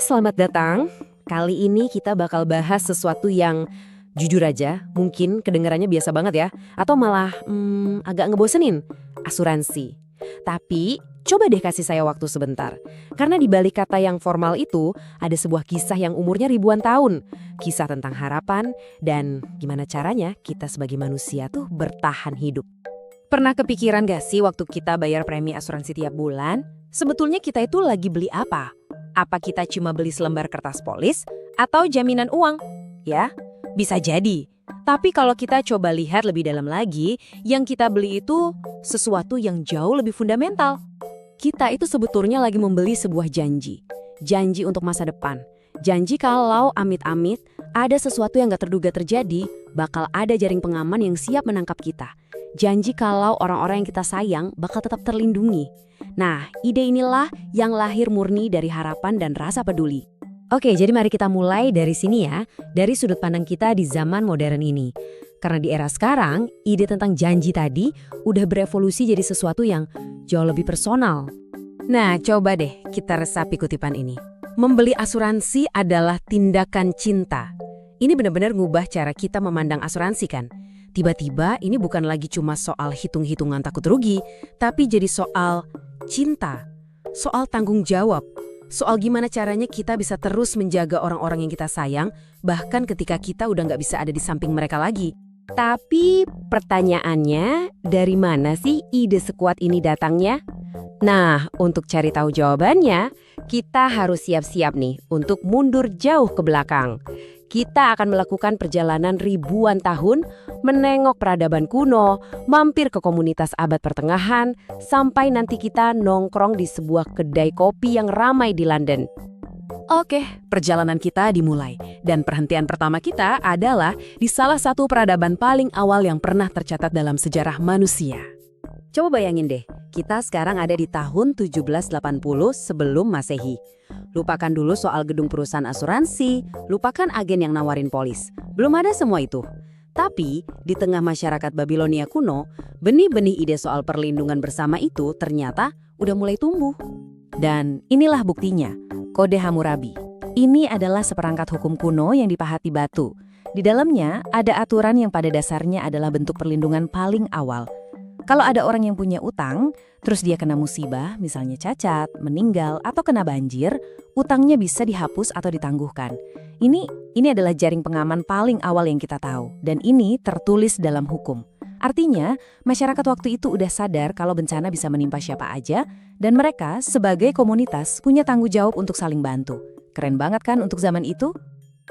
Selamat datang. Kali ini kita bakal bahas sesuatu yang jujur aja, mungkin kedengarannya biasa banget ya, atau malah agak ngebosenin, asuransi. Tapi coba deh kasih saya waktu sebentar. Karena di balik kata yang formal itu ada sebuah kisah yang umurnya ribuan tahun. Kisah tentang harapan dan gimana caranya kita sebagai manusia tuh bertahan hidup. Pernah kepikiran gak sih waktu kita bayar premi asuransi tiap bulan? Sebetulnya kita itu lagi beli apa? Apa kita cuma beli selembar kertas polis atau jaminan uang? Ya, bisa jadi. Tapi kalau kita coba lihat lebih dalam lagi, yang kita beli itu sesuatu yang jauh lebih fundamental. Kita itu sebetulnya lagi membeli sebuah janji. Janji untuk masa depan. Janji kalau amit-amit ada sesuatu yang gak terduga terjadi, bakal ada jaring pengaman yang siap menangkap kita. Janji kalau orang-orang yang kita sayang bakal tetap terlindungi. Nah, ide inilah yang lahir murni dari harapan dan rasa peduli. Oke, jadi mari kita mulai dari sini ya, dari sudut pandang kita di zaman modern ini. Karena di era sekarang, ide tentang janji tadi udah berevolusi jadi sesuatu yang jauh lebih personal. Nah, coba deh kita resapi kutipan ini. Membeli asuransi adalah tindakan cinta. Ini benar-benar ngubah cara kita memandang asuransi kan? Tiba-tiba ini bukan lagi cuma soal hitung-hitungan takut rugi, tapi jadi soal cinta, soal tanggung jawab, soal gimana caranya kita bisa terus menjaga orang-orang yang kita sayang, bahkan ketika kita udah nggak bisa ada di samping mereka lagi. Tapi pertanyaannya, dari mana sih ide sekuat ini datangnya? Nah, untuk cari tahu jawabannya, kita harus siap-siap nih untuk mundur jauh ke belakang. Kita akan melakukan perjalanan ribuan tahun, menengok peradaban kuno, mampir ke komunitas abad pertengahan, sampai nanti kita nongkrong di sebuah kedai kopi yang ramai di London. Oke, perjalanan kita dimulai. Dan perhentian pertama kita adalah di salah satu peradaban paling awal yang pernah tercatat dalam sejarah manusia. Coba bayangin deh, kita sekarang ada di tahun 1780 sebelum Masehi. Lupakan dulu soal gedung perusahaan asuransi, lupakan agen yang nawarin polis. Belum ada semua itu. Tapi, di tengah masyarakat Babilonia kuno, benih-benih ide soal perlindungan bersama itu ternyata udah mulai tumbuh. Dan inilah buktinya, Kode Hammurabi. Ini adalah seperangkat hukum kuno yang dipahati batu. Di dalamnya ada aturan yang pada dasarnya adalah bentuk perlindungan paling awal. Kalau ada orang yang punya utang, terus dia kena musibah, misalnya cacat, meninggal, atau kena banjir, utangnya bisa dihapus atau ditangguhkan. Ini adalah jaring pengaman paling awal yang kita tahu, dan ini tertulis dalam hukum. Artinya, masyarakat waktu itu udah sadar kalau bencana bisa menimpa siapa aja, dan mereka sebagai komunitas punya tanggung jawab untuk saling bantu. Keren banget kan untuk zaman itu?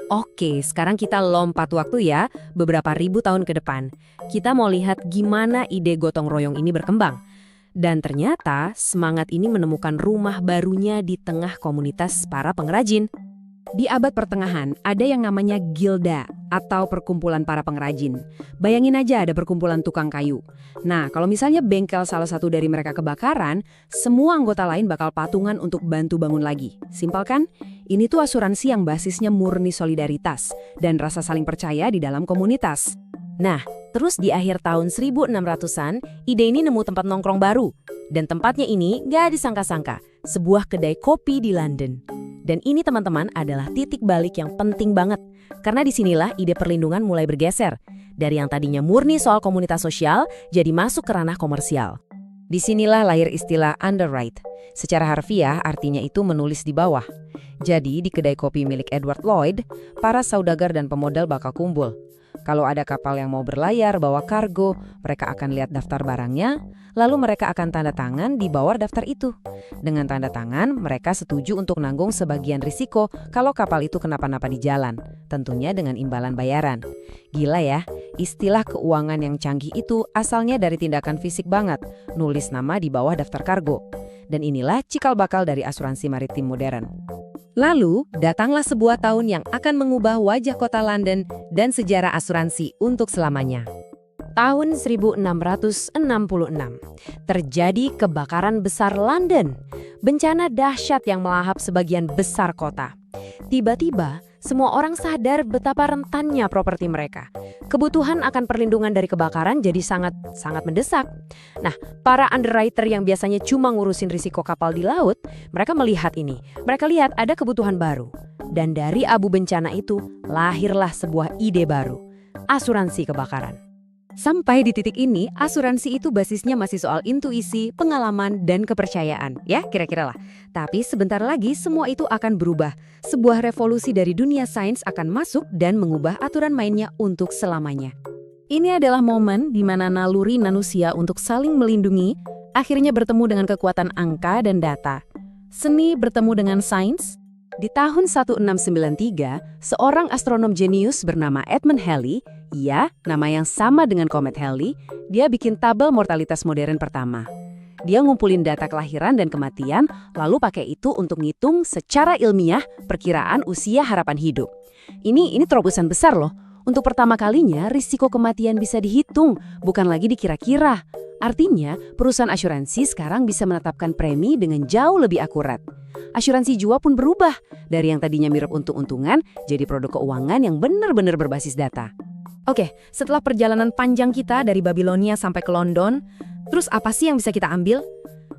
Oke, sekarang kita lompat waktu ya, beberapa ribu tahun ke depan. Kita mau lihat gimana ide gotong royong ini berkembang. Dan ternyata semangat ini menemukan rumah barunya di tengah komunitas para pengrajin. Di abad pertengahan, ada yang namanya gilda atau perkumpulan para pengrajin. Bayangin aja ada perkumpulan tukang kayu. Nah, kalau misalnya bengkel salah satu dari mereka kebakaran, semua anggota lain bakal patungan untuk bantu bangun lagi. Simpel kan? Ini tuh asuransi yang basisnya murni solidaritas dan rasa saling percaya di dalam komunitas. Nah, terus di akhir tahun 1600-an, ide ini nemu tempat nongkrong baru. Dan tempatnya ini gak disangka-sangka, sebuah kedai kopi di London. Dan ini teman-teman adalah titik balik yang penting banget. Karena disinilah ide perlindungan mulai bergeser. Dari yang tadinya murni soal komunitas sosial, jadi masuk ke ranah komersial. Disinilah lahir istilah underwrite. Secara harfiah artinya itu menulis di bawah. Jadi di kedai kopi milik Edward Lloyd, para saudagar dan pemodal bakal kumpul. Kalau ada kapal yang mau berlayar bawa kargo, mereka akan lihat daftar barangnya, lalu mereka akan tanda tangan di bawah daftar itu. Dengan tanda tangan, mereka setuju untuk nanggung sebagian risiko kalau kapal itu kenapa-napa di jalan, tentunya dengan imbalan bayaran. Gila ya, istilah keuangan yang canggih itu asalnya dari tindakan fisik banget, nulis nama di bawah daftar kargo. Dan inilah cikal bakal dari asuransi maritim modern. Lalu, datanglah sebuah tahun yang akan mengubah wajah kota London dan sejarah asuransi untuk selamanya. Tahun 1666, terjadi kebakaran besar London. Bencana dahsyat yang melahap sebagian besar kota. Tiba-tiba, Semua orang sadar betapa rentannya properti mereka. Kebutuhan akan perlindungan dari kebakaran jadi sangat mendesak. Nah, para underwriter yang biasanya cuma ngurusin risiko kapal di laut, mereka melihat ini. Mereka lihat ada kebutuhan baru. Dan dari abu bencana itu, lahirlah sebuah ide baru. Asuransi kebakaran. Sampai di titik ini, asuransi itu basisnya masih soal intuisi, pengalaman, dan kepercayaan. Ya, kira-kira lah. Tapi sebentar lagi semua itu akan berubah. Sebuah revolusi dari dunia sains akan masuk dan mengubah aturan mainnya untuk selamanya. Ini adalah momen di mana naluri manusia untuk saling melindungi akhirnya bertemu dengan kekuatan angka dan data. Seni bertemu dengan sains. Di tahun 1693, seorang astronom jenius bernama Edmund Halley, ya, nama yang sama dengan komet Halley, dia bikin tabel mortalitas modern pertama. Dia ngumpulin data kelahiran dan kematian, lalu pakai itu untuk ngitung secara ilmiah perkiraan usia harapan hidup. Ini terobosan besar loh. Untuk pertama kalinya, risiko kematian bisa dihitung, bukan lagi dikira-kira. Artinya, perusahaan asuransi sekarang bisa menetapkan premi dengan jauh lebih akurat. Asuransi jiwa pun berubah, dari yang tadinya mirip untung-untungan, jadi produk keuangan yang benar-benar berbasis data. Oke, setelah perjalanan panjang kita dari Babilonia sampai ke London, terus apa sih yang bisa kita ambil?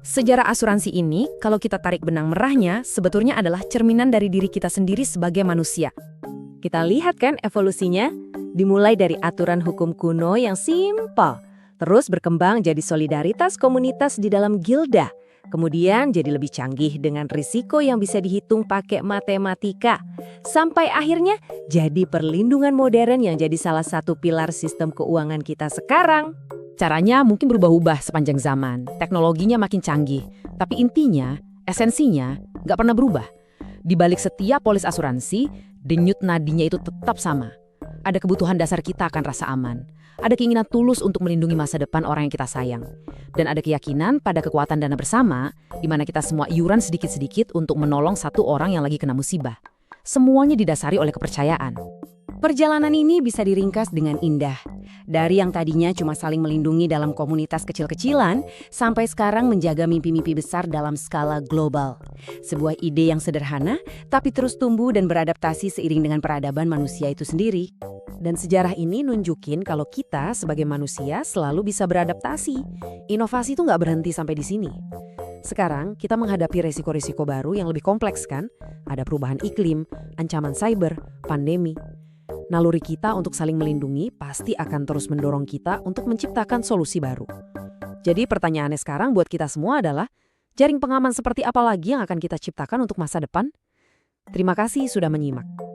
Sejarah asuransi ini, kalau kita tarik benang merahnya, sebetulnya adalah cerminan dari diri kita sendiri sebagai manusia. Kita lihat kan evolusinya? Dimulai dari aturan hukum kuno yang simpel, terus berkembang jadi solidaritas komunitas di dalam gilda. Kemudian jadi lebih canggih dengan risiko yang bisa dihitung pakai matematika. Sampai akhirnya jadi perlindungan modern yang jadi salah satu pilar sistem keuangan kita sekarang. Caranya mungkin berubah-ubah sepanjang zaman, teknologinya makin canggih. Tapi intinya, esensinya nggak pernah berubah. Di balik setiap polis asuransi, denyut nadinya itu tetap sama. Ada kebutuhan dasar kita akan rasa aman. Ada keinginan tulus untuk melindungi masa depan orang yang kita sayang. Dan ada keyakinan pada kekuatan dana bersama, di mana kita semua iuran sedikit-sedikit untuk menolong satu orang yang lagi kena musibah. Semuanya didasari oleh kepercayaan. Perjalanan ini bisa diringkas dengan indah. Dari yang tadinya cuma saling melindungi dalam komunitas kecil-kecilan, sampai sekarang menjaga mimpi-mimpi besar dalam skala global. Sebuah ide yang sederhana, tapi terus tumbuh dan beradaptasi seiring dengan peradaban manusia itu sendiri. Dan sejarah ini nunjukin kalau kita sebagai manusia selalu bisa beradaptasi. Inovasi itu nggak berhenti sampai di sini. Sekarang kita menghadapi resiko-resiko baru yang lebih kompleks kan? Ada perubahan iklim, ancaman cyber, pandemi. Naluri kita untuk saling melindungi pasti akan terus mendorong kita untuk menciptakan solusi baru. Jadi pertanyaannya sekarang buat kita semua adalah, jaring pengaman seperti apa lagi yang akan kita ciptakan untuk masa depan? Terima kasih sudah menyimak.